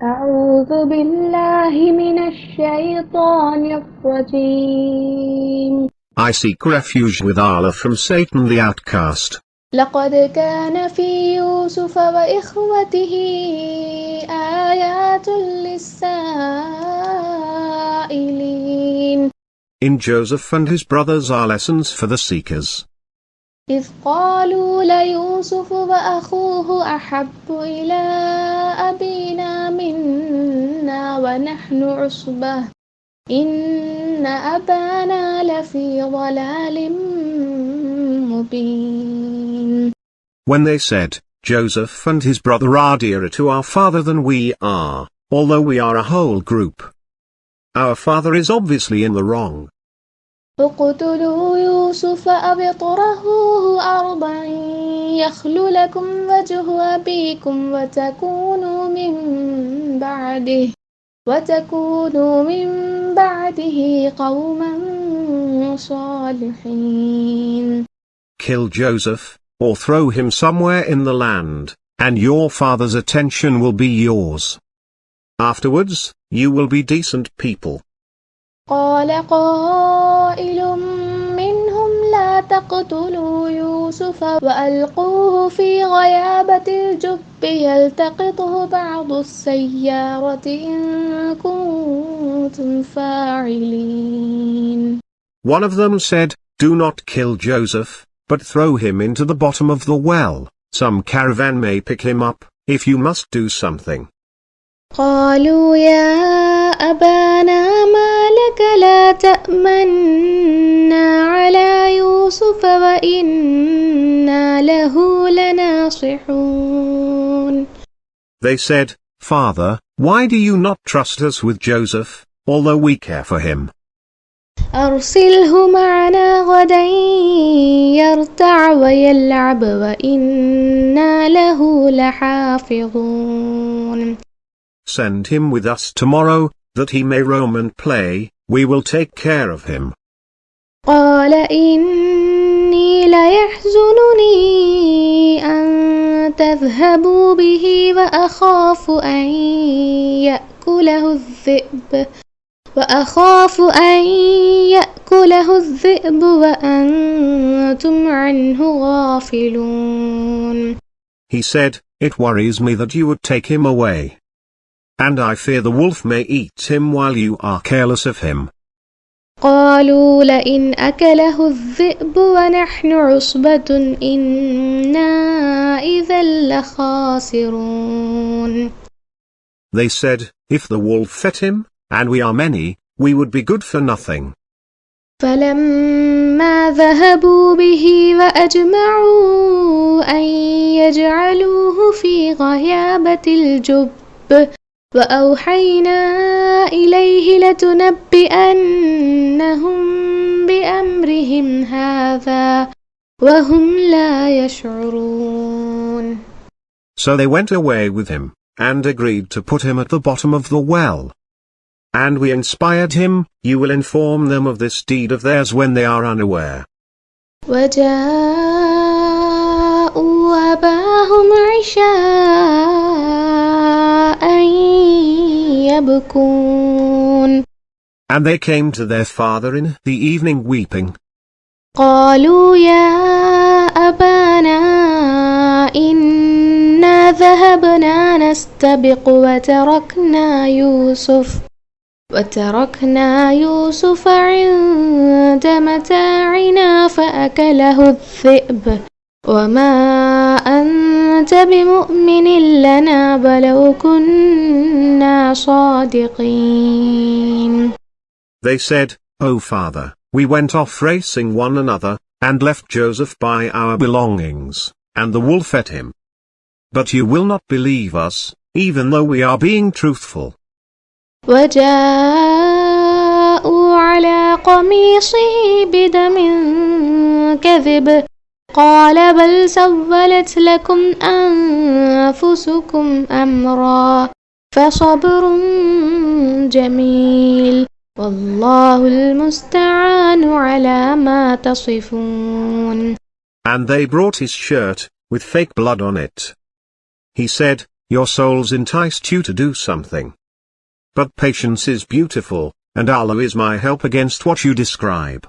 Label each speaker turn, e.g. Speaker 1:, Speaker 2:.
Speaker 1: أعوذ بالله من الشيطان الرجيم.
Speaker 2: I seek refuge with Allah from Satan the outcast.
Speaker 1: لقد كان في يوسف وإخوته آيات للسائلين.
Speaker 2: In Joseph and his brothers are lessons for the seekers.
Speaker 1: إذ قالوا ليوسف وأخوه أحب إلى أبينا منا ونحن عصبة إن أبانا لفي ضلال مبين.
Speaker 2: When they said, Joseph and his brother are dearer to our father than we are, although we are a whole group. Our father is obviously in the wrong.
Speaker 1: اقتلوا يوسف أو اطرحوه أرضا يخل لكم وجه أبيكم وتكونوا من بعده قوما صالحين.
Speaker 2: Kill Joseph, or throw him somewhere in the land, and your father's attention will be yours. Afterwards, you will be decent people.
Speaker 1: قال قائل منهم لا تقتلوا يوسف وألقوه في غيابة الجب يلتقطه بعض السيارة إن كنتم فاعلين.
Speaker 2: One of them said, Do not kill Joseph, but throw him into the bottom of the well. Some caravan may pick him up, if you must do something.
Speaker 1: قالوا يا أبانا ما لك لا تأمنا على يوسف وإنا له لناصحون.
Speaker 2: They said, Father, why do you not trust us with Joseph, although we care for him?
Speaker 1: أرسله معنا غدا يرتع ويلعب وإنا له لحافظون.
Speaker 2: Send him with us tomorrow, that he may roam and play, we will take care of him.
Speaker 1: قال إني ليحزنني أن تذهبوا به وأخاف أن يأكله الذئب وأنتم عنه غافلون.
Speaker 2: He said, It worries me that you would take him away. And I fear the wolf may eat him while you are careless of him.
Speaker 1: قالوا لئن أكله الذئب ونحن عصبة إنا إذا لخاسرون.
Speaker 2: They said, If the wolf fed him, and we are many, we would be good for nothing.
Speaker 1: فلما ذهبوا به وأجمعوا أن يجعلوه في غيابة الجب وأوحينا إليه لتنبئنهم بأمرهم هذا وهم لا يشعرون.
Speaker 2: So they went away with him, and agreed to put him at the bottom of the well. And we inspired him, you will inform them of this deed of theirs when they are unaware.
Speaker 1: وجاءوا أباهم عشاء يبكون.
Speaker 2: And they came to their father in the evening weeping.
Speaker 1: قالوا يا أبانا إنا ذهبنا نستبق وتركنا يوسف عند متاعنا فأكله الذئب وما أنت بمؤمن لنا ولو كنا صادقين.
Speaker 2: They said, O father, we went off racing one another, and left Joseph by our belongings, and the wolf ate him. But you will not believe us, even though we are being truthful.
Speaker 1: وجاءوا على قميصه بدم كذب قال بل سولت لكم أنفسكم أمرا فصبر جميل والله المستعان على ما تصفون.
Speaker 2: And they brought his shirt, with fake blood on it. He said, your souls enticed you to do something. But patience is beautiful, and Allah is my help against what you describe.